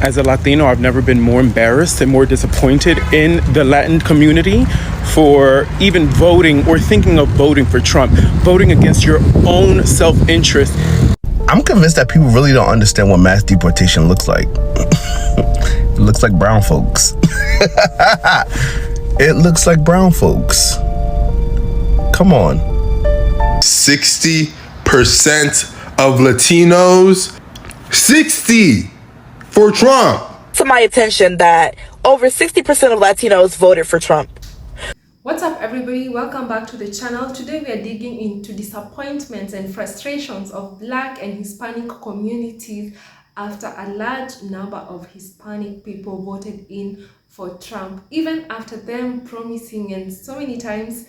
As a Latino, I've never been more embarrassed and more disappointed in the Latin community for even voting or thinking of voting for Trump, voting against your own self-interest. I'm convinced that people really don't understand what mass deportation looks like. It looks like brown folks. It looks like brown folks. Come on. 60% of Latinos, 60 for Trump. To my attention that over 60% of Latinos voted for Trump. What's up, everybody? Welcome back to the channel. Today we are digging into disappointments and frustrations of Black and Hispanic communities after a large number of Hispanic people voted in for Trump, even after them promising, and so many times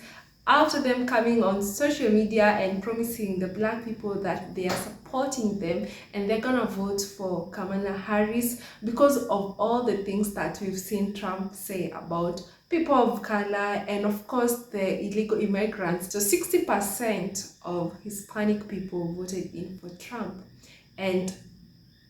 after them coming on social media and promising the Black people that they are supporting them and they're gonna vote for Kamala Harris because of all the things that we've seen Trump say about people of color and of course the illegal immigrants. So 60% of Hispanic people voted in for Trump, and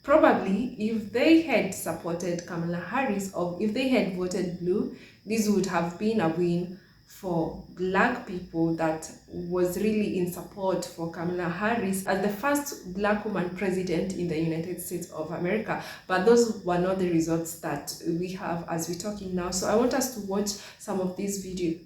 probably if they had supported Kamala Harris or if they had voted blue, this would have been a win for Black people that was really in support for Kamala Harris as the first Black woman president in the United States of America. But those were not the results that we have as we're talking now. So I want us to watch some of these few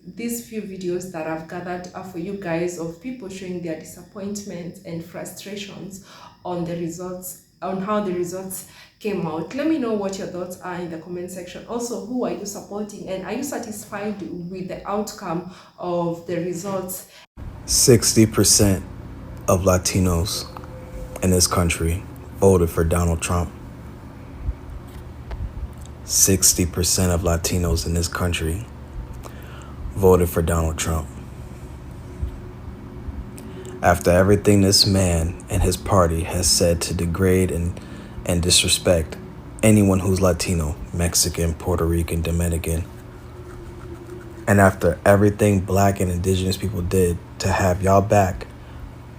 videos that I've gathered for you guys of people showing their disappointment and frustrations on the results, on how the results came out. Let me know what your thoughts are in the comment section. Also, who are you supporting and are you satisfied with the outcome of the results? 60% of Latinos in this country voted for Donald Trump. 60% of Latinos in this country voted for Donald Trump. After everything this man and his party has said to degrade and disrespect anyone who's Latino, Mexican, Puerto Rican, Dominican, and after everything Black and indigenous people did to have y'all back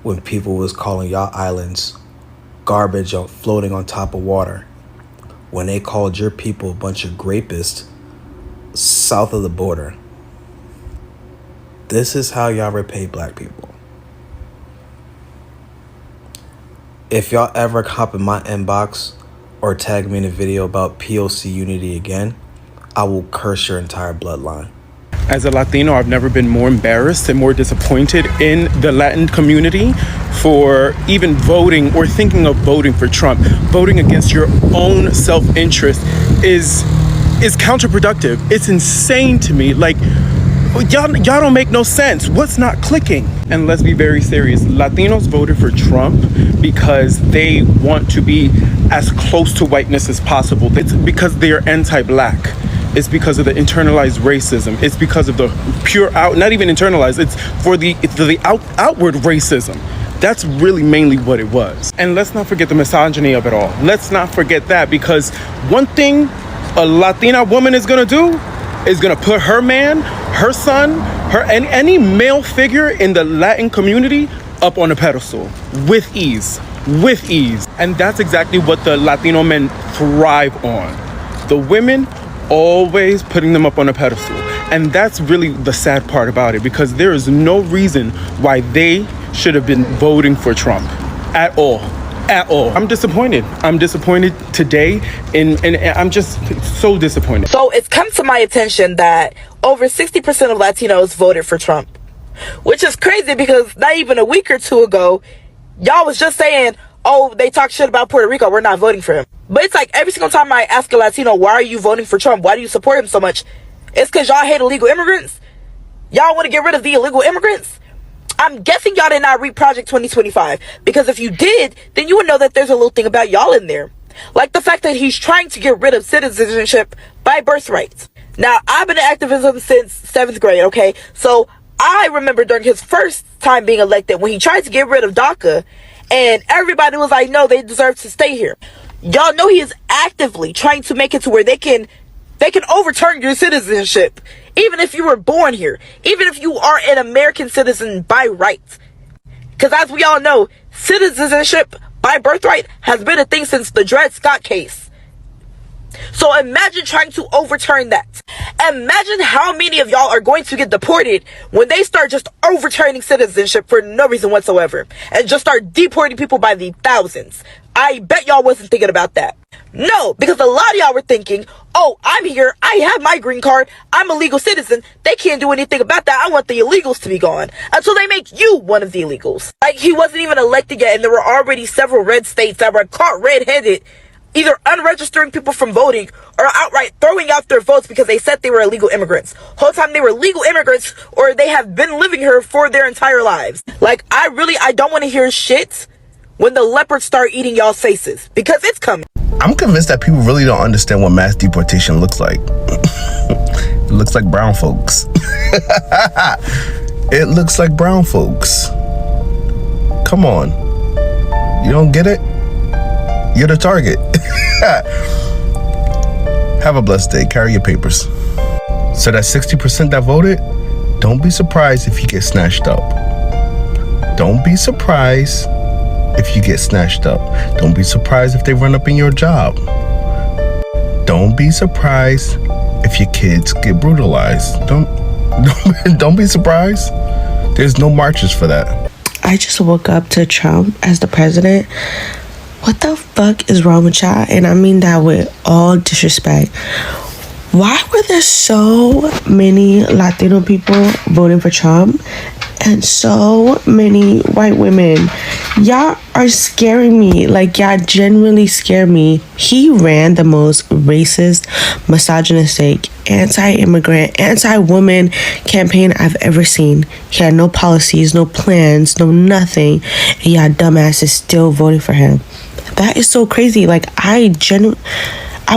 when people was calling y'all islands garbage floating on top of water, when they called your people a bunch of rapists south of the border, this is how y'all repay Black people. If y'all ever hop in my inbox or tag me in a video about POC unity again, I will curse your entire bloodline. As a Latino, I've never been more embarrassed and more disappointed in the Latin community for even voting or thinking of voting for Trump. Voting against your own self-interest is counterproductive. It's insane to me. Like, y'all don't make no sense. What's not clicking? And let's be very serious. Latinos voted for Trump because they want to be as close to whiteness as possible. It's because they're anti-Black. It's because of the internalized racism. It's because of the pure not even internalized. It's for the outward racism. That's really mainly what it was. And let's not forget the misogyny of it all. Let's not forget that, because one thing a Latina woman is gonna do is gonna put her man, her son, and any male figure in the Latin community up on a pedestal with ease. And that's exactly what the Latino men thrive on. The women always putting them up on a pedestal. And that's really the sad part about it, because there is no reason why they should have been voting for Trump at all. I'm disappointed. I'm disappointed today, and I'm just so disappointed. So it's come to my attention that over 60% of Latinos voted for Trump, which is crazy because not even a week or two ago, y'all was just saying, oh, they talk shit about Puerto Rico, we're not voting for him. But it's like every single time I ask a Latino, why are you voting for Trump? Why do you support him so much? It's because y'all hate illegal immigrants. Y'all want to get rid of the illegal immigrants. I'm guessing y'all did not read Project 2025, because if you did, then you would know that there's a little thing about y'all in there. Like the fact that he's trying to get rid of citizenship by birthright. Now, I've been in activism since 7th grade, okay? So I remember during his first time being elected when he tried to get rid of DACA, and everybody was like, no, they deserve to stay here. Y'all know he is actively trying to make it to where they can overturn your citizenship, even if you were born here, even if you are an American citizen by right. Because as we all know, citizenship by birthright has been a thing since the Dred Scott case. So imagine trying to overturn that. Imagine how many of y'all are going to get deported when they start just overturning citizenship for no reason whatsoever and just start deporting people by the thousands. I bet y'all wasn't thinking about that. No, because a lot of y'all were thinking, oh, I'm here, I have my green card, I'm a legal citizen, they can't do anything about that, I want the illegals to be gone. Until they make you one of the illegals. Like, he wasn't even elected yet, and there were already several red states that were caught red-handed, either unregistering people from voting or outright throwing out their votes because they said they were illegal immigrants. Whole time they were legal immigrants, or they have been living here for their entire lives. Like, I don't want to hear shit when the leopards start eating y'all's faces, because it's coming. I'm convinced that people really don't understand what mass deportation looks like. It looks like brown folks. It looks like brown folks. Come on. You don't get it? You're the target. Have a blessed day. Carry your papers. So that 60% that voted, don't be surprised if you get snatched up. Don't be surprised if you get snatched up. Don't be surprised if they run up in your job. Don't be surprised if your kids get brutalized. Don't be surprised. There's no marches for that. I just woke up to Trump as the president. What the fuck is wrong with y'all? And I mean that with all disrespect. Why were there so many Latino people voting for Trump and so many white women? Y'all are scaring me. Like, y'all genuinely scare me. He ran the most racist, misogynistic, anti-immigrant, anti-woman campaign I've ever seen. He had no policies, no plans, no nothing. And y'all dumbasses still voted for him. That is so crazy. Like, I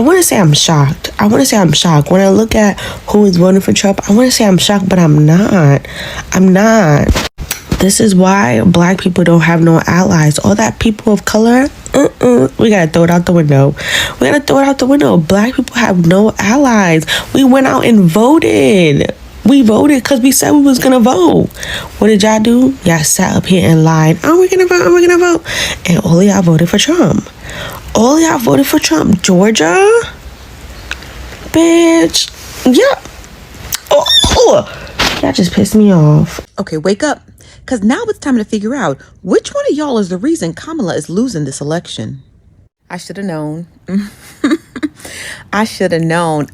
want to say I'm shocked. When I look at who is voting for Trump, I want to say I'm shocked, but I'm not. This is why black people don't have no allies. All that people of color, we gotta throw it out the window. Black people have no allies. We went out and voted. We voted because we said we was gonna vote. What did y'all do? Y'all sat up here and lied. Oh, we're gonna vote. And all y'all voted for Trump. Georgia? Bitch. Yeah. Oh. Y'all just pissed me off. Okay, wake up. Because now it's time to figure out which one of y'all is the reason Kamala is losing this election. I should have known. I should have known.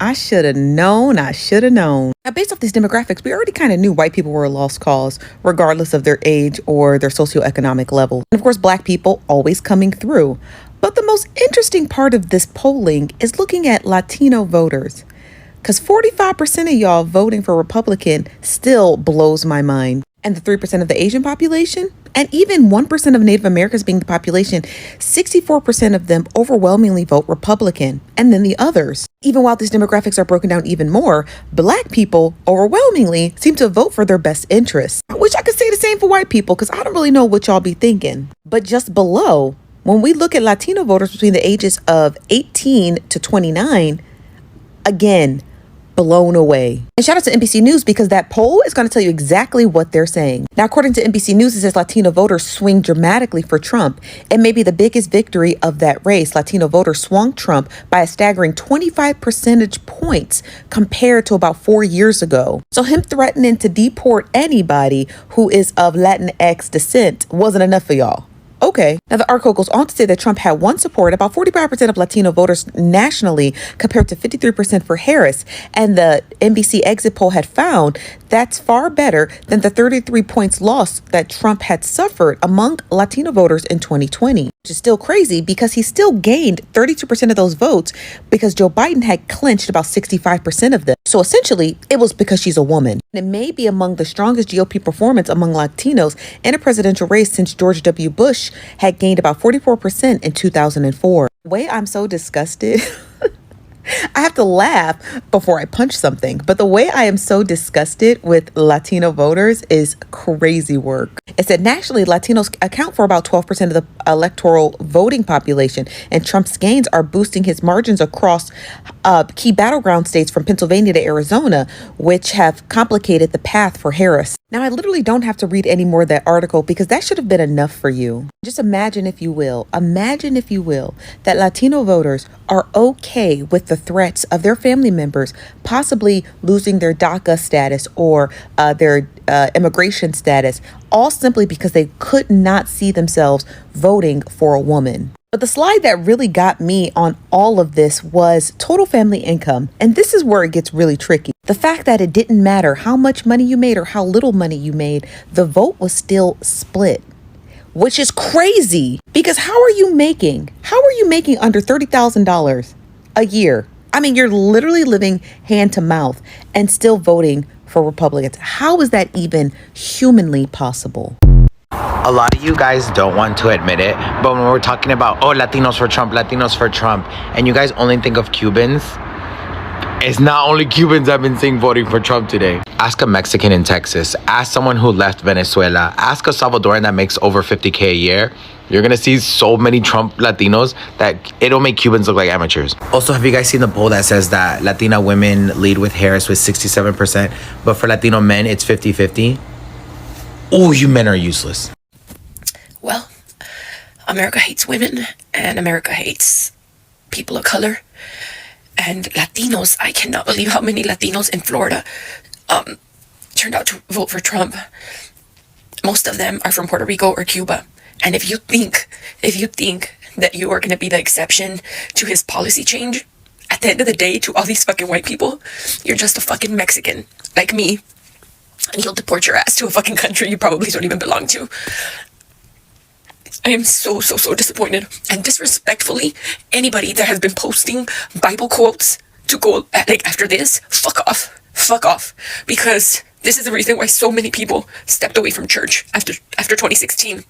Now, based off these demographics, we already kind of knew white people were a lost cause, regardless of their age or their socioeconomic level. And of course, black people always coming through. But the most interesting part of this polling is looking at Latino voters. Because 45% of y'all voting for Republican still blows my mind. And the 3% of the Asian population, and even 1% of Native Americans being the population, 64% of them overwhelmingly vote Republican. And then the others. Even while these demographics are broken down even more, black people overwhelmingly seem to vote for their best interests. Which I could say the same for white people, because I don't really know what y'all be thinking. But just below, when we look at Latino voters between the ages of 18 to 29, again, blown away. And shout out to NBC News, because that poll is going to tell you exactly what they're saying. Now, according to NBC News, it says Latino voters swing dramatically for Trump. And maybe the biggest victory of that race, Latino voters swung Trump by a staggering 25 percentage points compared to about 4 years ago. So him threatening to deport anybody who is of Latinx descent wasn't enough for y'all. Okay. Now, the article goes on to say that Trump had won support about 45% of Latino voters nationally compared to 53% for Harris. And the NBC exit poll had found that's far better than the 33 points lost that Trump had suffered among Latino voters in 2020, which is still crazy because he still gained 32% of those votes because Joe Biden had clinched about 65% of them. So essentially, it was because she's a woman. And it may be among the strongest GOP performance among Latinos in a presidential race since George W. Bush had gained about 44% in 2004. The way I'm so disgusted, I have to laugh before I punch something, but the way I am so disgusted with Latino voters is crazy work. It said nationally, Latinos account for about 12% of the electoral voting population, and Trump's gains are boosting his margins across key battleground states from Pennsylvania to Arizona, which have complicated the path for Harris. Now, I literally don't have to read any more of that article because that should have been enough for you. Just imagine, if you will, that Latino voters are okay with the threats of their family members possibly losing their DACA status or their immigration status, all simply because they could not see themselves voting for a woman. But the slide that really got me on all of this was total family income. And this is where it gets really tricky. The fact that it didn't matter how much money you made or how little money you made, the vote was still split, which is crazy. Because how are you making under $30,000 a year? I mean, you're literally living hand to mouth and still voting for Republicans. How is that even humanly possible? A lot of you guys don't want to admit it, but when we're talking about, oh, Latinos for Trump, and you guys only think of Cubans, it's not only Cubans I've been seeing voting for Trump today. Ask a Mexican in Texas, ask someone who left Venezuela, ask a Salvadoran that makes over $50K a year. You're gonna see so many Trump Latinos that it'll make Cubans look like amateurs. Also, have you guys seen the poll that says that Latina women lead with Harris with 67%, but for Latino men, it's 50-50? Oh, you men are useless. Well, America hates women, and America hates people of color, and Latinos. I cannot believe how many Latinos in Florida turned out to vote for Trump. Most of them are from Puerto Rico or Cuba. And if you think that you are going to be the exception to his policy change, at the end of the day, to all these fucking white people, you're just a fucking Mexican like me, and he'll deport your ass to a fucking country you probably don't even belong to. I am so disappointed. And disrespectfully, anybody that has been posting Bible quotes to go like after this, fuck off, because this is the reason why so many people stepped away from church after 2016.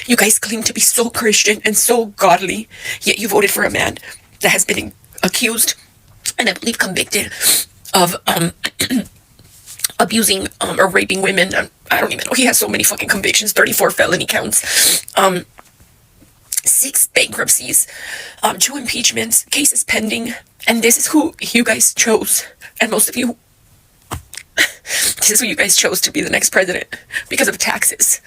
You guys claim to be so Christian and so godly, yet you voted for a man that has been accused and I believe convicted of abusing or raping women. I don't even know. He has so many fucking convictions, 34 felony counts, 6 bankruptcies, 2 impeachments, cases pending, and this is who you guys chose. And most of you, this is who you guys chose to be the next president because of taxes.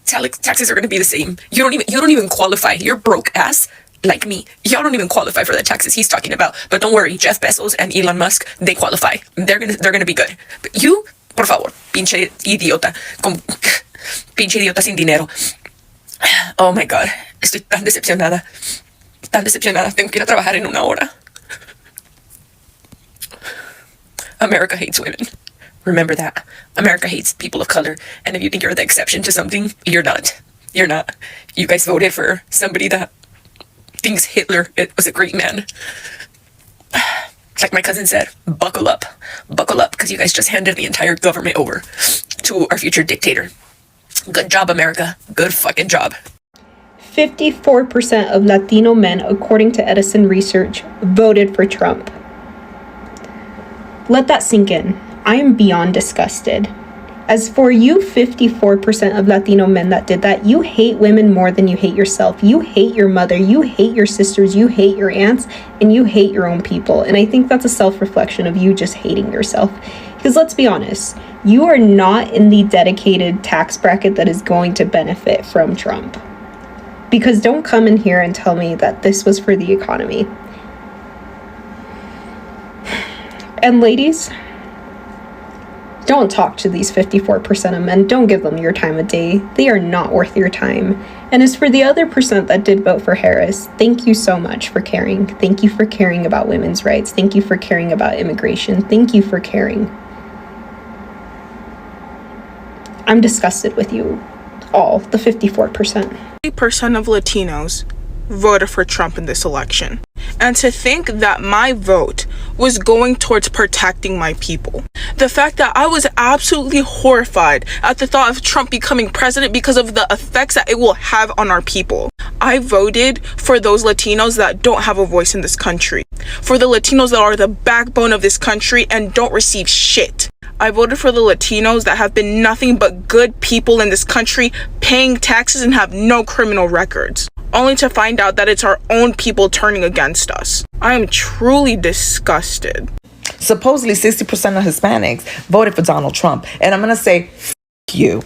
Taxes are going to be the same. You don't even qualify. You're broke ass like me. Y'all don't even qualify for the taxes he's talking about. But don't worry, Jeff Bezos and Elon Musk, they qualify. They're gonna be good. But you, por favor, pinche idiota sin dinero. Oh my God, estoy tan decepcionada. Tengo que ir a trabajar en 1 hora. America hates women. Remember that. America hates people of color. And if you think you're the exception to something, you're not. You're not. You guys voted for somebody that thinks Hitler was a great man. Like my cousin said, buckle up, because you guys just handed the entire government over to our future dictator. Good job, America. Good fucking job. 54% of Latino men, according to Edison Research, voted for Trump. Let that sink in. I am beyond disgusted. As for you 54% of Latino men that did that, you hate women more than you hate yourself. You hate your mother, you hate your sisters, you hate your aunts, and you hate your own people. And I think that's a self-reflection of you just hating yourself. Because let's be honest, you are not in the dedicated tax bracket that is going to benefit from Trump. Because don't come in here and tell me that this was for the economy. And ladies, don't talk to these 54% of men. Don't give them your time of day. They are not worth your time. And as for the other percent that did vote for Harris, thank you so much for caring. Thank you for caring about women's rights. Thank you for caring about immigration. Thank you for caring. I'm disgusted with you all, the 54%. 50% of Latinos voted for Trump in this election. And to think that my vote was going towards protecting my people. The fact that I was absolutely horrified at the thought of Trump becoming president because of the effects that it will have on our people. I voted for those Latinos that don't have a voice in this country. For the Latinos that are the backbone of this country and don't receive shit. I voted for the Latinos that have been nothing but good people in this country, paying taxes and have no criminal records. Only to find out that it's our own people turning against us. I am truly disgusted. Supposedly 60% of Hispanics voted for Donald Trump. And I'm going to say, you.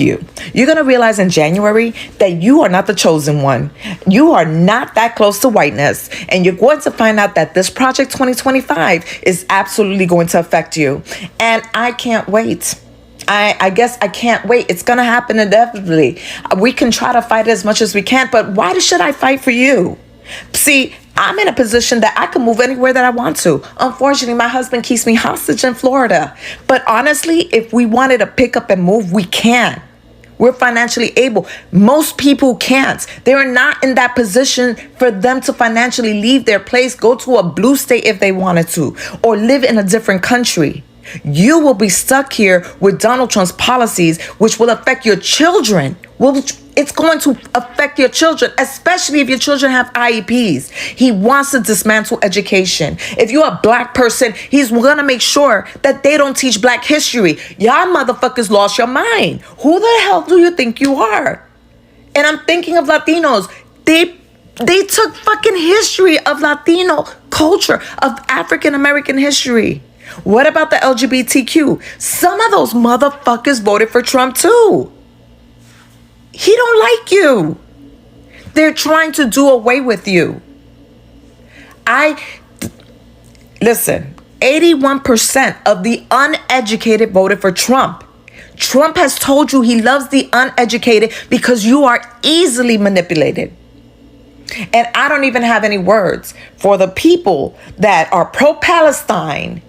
You're going to realize in January that you are not the chosen one. You are not that close to whiteness. And you're going to find out that this Project 2025 is absolutely going to affect you. And I can't wait. I guess I can't wait. It's going to happen inevitably. We can try to fight as much as we can, but why should I fight for you? See, I'm in a position that I can move anywhere that I want to. Unfortunately, my husband keeps me hostage in Florida. But honestly, if we wanted to pick up and move, we can. We're financially able. Most people can't. They're not in that position for them to financially leave their place, go to a blue state if they wanted to, or live in a different country. You will be stuck here with Donald Trump's policies, which will affect your children. It's going to affect your children, especially if your children have IEPs. He wants to dismantle education. If you're a black person, he's going to make sure that they don't teach black history. Y'all motherfuckers lost your mind. Who the hell do you think you are? And I'm thinking of Latinos. They took fucking history of Latino culture, of African American history. What about the LGBTQ? Some of those motherfuckers voted for Trump too. He don't like you. They're trying to do away with you. Listen, 81% of the uneducated voted for Trump. Trump has told you he loves the uneducated because you are easily manipulated. And I don't even have any words for the people that are pro-Palestine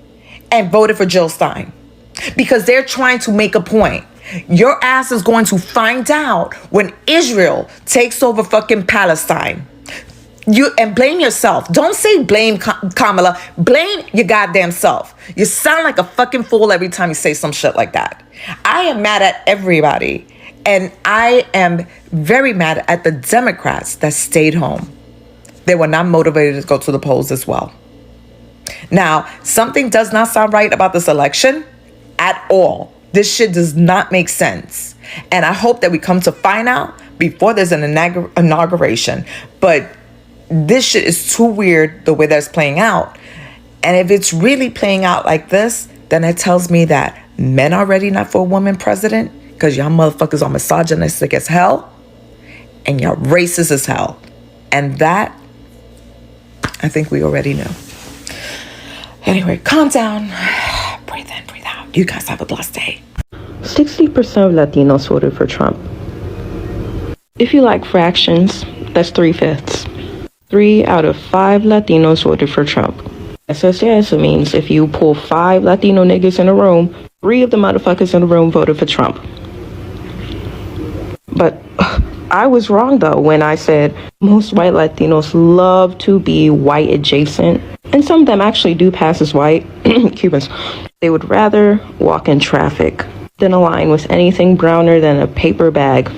and voted for Jill Stein, because they're trying to make a point. Your ass is going to find out when Israel takes over fucking Palestine. And blame yourself. Don't say blame Kamala. Blame your goddamn self. You sound like a fucking fool every time you say some shit like that. I am mad at everybody. And I am very mad at the Democrats that stayed home. They were not motivated to go to the polls as well. Now, something does not sound right about this election at all. This shit does not make sense. And I hope that we come to find out before there's an inauguration. But this shit is too weird the way that it's playing out. And if it's really playing out like this, then it tells me that men are ready not for a woman president, because y'all motherfuckers are misogynistic as hell and y'all racist as hell. And that, I think we already know. Anyway, calm down. Breathe in, breathe out. You guys have a blessed day. 60% of Latinos voted for Trump. If you like fractions, that's 3/5. 3 out of 5 Latinos voted for Trump. Eso means if you pull 5 Latino niggas in a room, 3 of the motherfuckers in the room voted for Trump. But I was wrong though when I said most white Latinos love to be white adjacent, and some of them actually do pass as white. Cubans. They would rather walk in traffic than align with anything browner than a paper bag.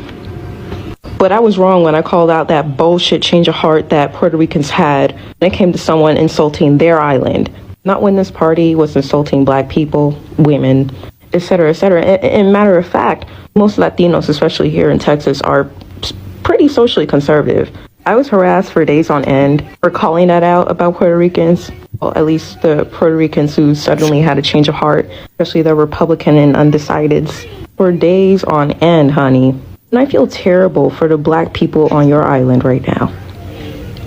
But I was wrong when I called out that bullshit change of heart that Puerto Ricans had when it came to someone insulting their island. Not when this party was insulting black people, women, etc., etc. And matter of fact, most Latinos, especially here in Texas, are pretty socially conservative. I was harassed for days on end for calling that out about Puerto Ricans. Well, at least the Puerto Ricans who suddenly had a change of heart, especially the Republican and undecideds, for days on end, honey. And I feel terrible for the black people on your island right now.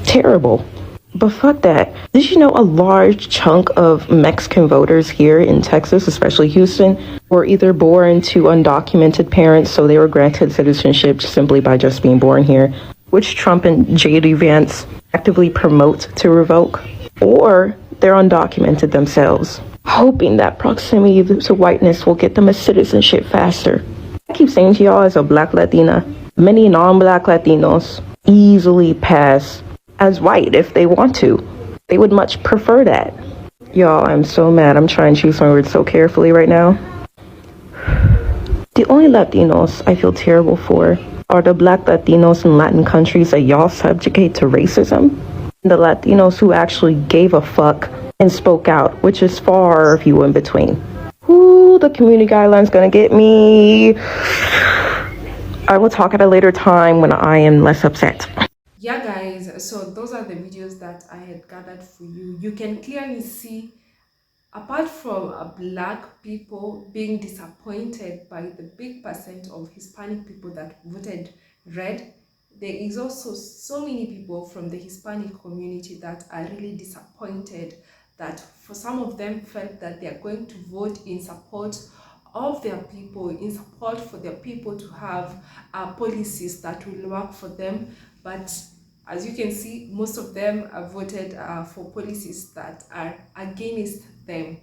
Terrible. But fuck that. Did you know a large chunk of Mexican voters here in Texas, especially Houston, were either born to undocumented parents, so they were granted citizenship simply by just being born here, which Trump and J.D. Vance actively promote to revoke, or they're undocumented themselves, hoping that proximity to whiteness will get them a citizenship faster. I keep saying to y'all, as a black Latina, many non-black Latinos easily pass as white if they want to. They would much prefer that. Y'all, I'm so mad. I'm trying to choose my words so carefully right now. The only Latinos I feel terrible for are the black Latinos in Latin countries that y'all subjugate to racism. The Latinos who actually gave a fuck and spoke out, which is far few in between. Ooh, the community guidelines gonna get me. I will talk at a later time when I am less upset. Yeah guys, so those are the videos that I had gathered for you. You can clearly see, apart from black people being disappointed by the big percent of Hispanic people that voted red, there is also so many people from the Hispanic community that are really disappointed, that for some of them felt that they are going to vote in support of their people, in support for their people to have policies that will work for them. But as you can see, most of them voted for policies that are against them.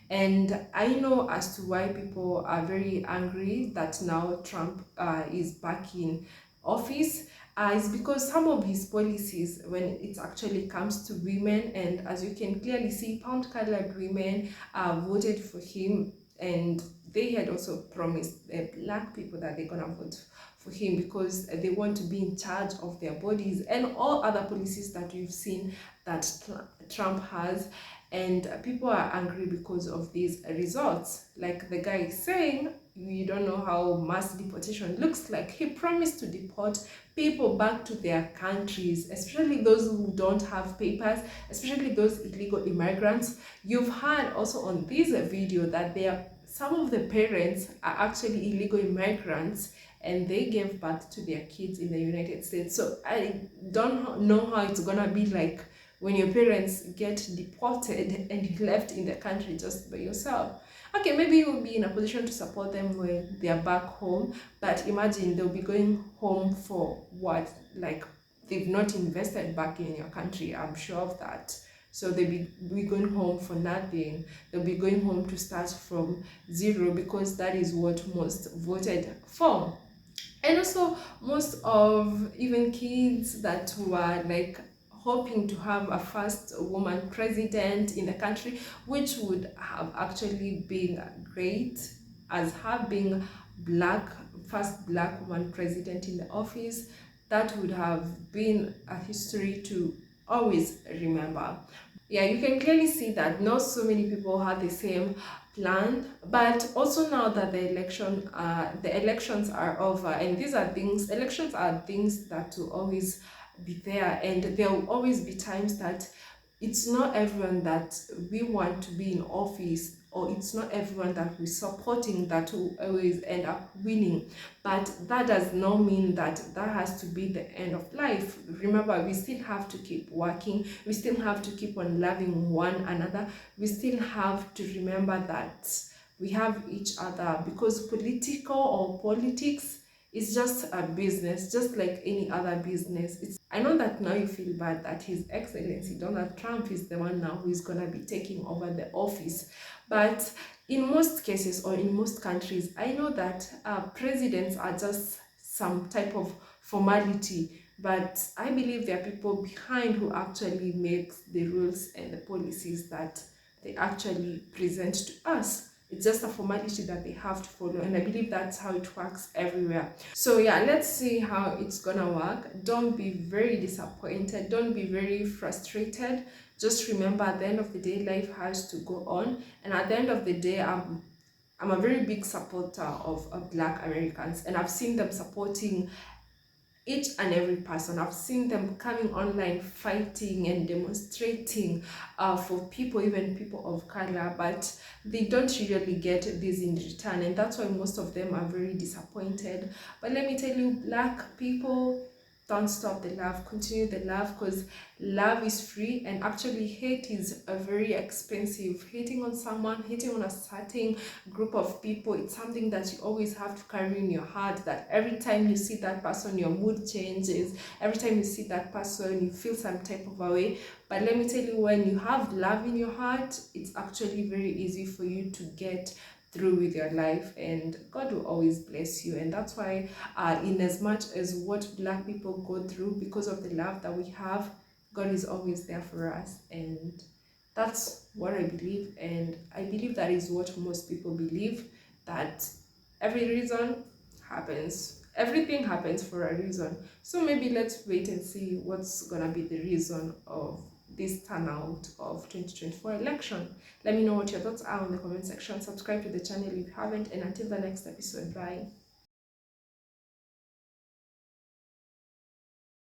And I know as to why people are very angry that now Trump is back in office. Is because some of his policies, when it actually comes to women, and as you can clearly see, pound-colored women voted for him, and they had also promised black people that they're gonna vote for him because they want to be in charge of their bodies, and all other policies that we've seen that Trump has. And people are angry because of these results. Like the guy is saying, you don't know how mass deportation looks like. He promised to deport people back to their countries, especially those who don't have papers, especially those illegal immigrants. You've heard also on this video that some of the parents are actually illegal immigrants, and they gave birth to their kids in the United States. So I don't know how it's gonna be like when your parents get deported and you left in the country just by yourself. Okay, maybe you will be in a position to support them when they are back home, but imagine they'll be going home for what? Like, they've not invested back in your country, I'm sure of that. So they'll be going home for nothing. They'll be going home to start from zero, because that is what most voted for. And also, most of even kids that were like hoping to have a first woman president in the country, which would have actually been great, as her being first black woman president in the office. That would have been a history to always remember. Yeah, you can clearly see that not so many people had the same plan, but also now that the elections are over, and elections are things that will always be there, and there will always be times that it's not everyone that we want to be in office, or it's not everyone that we're supporting that will always end up winning. But that does not mean that that has to be the end of life. Remember, we still have to keep working, we still have to keep on loving one another, we still have to remember that we have each other, because politics is just a business, just like any other business. I know that now you feel bad that His Excellency Donald Trump is the one now who is going to be taking over the office. But in most cases, or in most countries, I know that presidents are just some type of formality. But I believe there are people behind who actually make the rules and the policies that they actually present to us. It's just a formality that they have to follow, and I believe that's how it works everywhere. So yeah, let's see how it's gonna work. Don't be very disappointed, don't be very frustrated. Just remember, at the end of the day, life has to go on, and at the end of the day, I'm a very big supporter of Black Americans, and I've seen them supporting each and every person. I've seen them coming online, fighting and demonstrating for people, even people of color, but they don't usually get this in return, and that's why most of them are very disappointed. But let me tell you, Black people, don't stop the love, continue the love, because love is free, and actually hate is a very expensive. Hating on someone, hating on a certain group of people, it's something that you always have to carry in your heart, that every time you see that person your mood changes, every time you see that person you feel some type of a way. But let me tell you, when you have love in your heart, it's actually very easy for you to get through with your life, and God will always bless you. And that's why in as much as what Black people go through, because of the love that we have, God is always there for us. And that's what I believe, and I believe that is what most people believe, that everything happens for a reason. So maybe let's wait and see what's gonna be the reason of this turnout of 2024 election. Let me know what your thoughts are in the comment section. Subscribe to the channel if you haven't, and until the next episode, bye.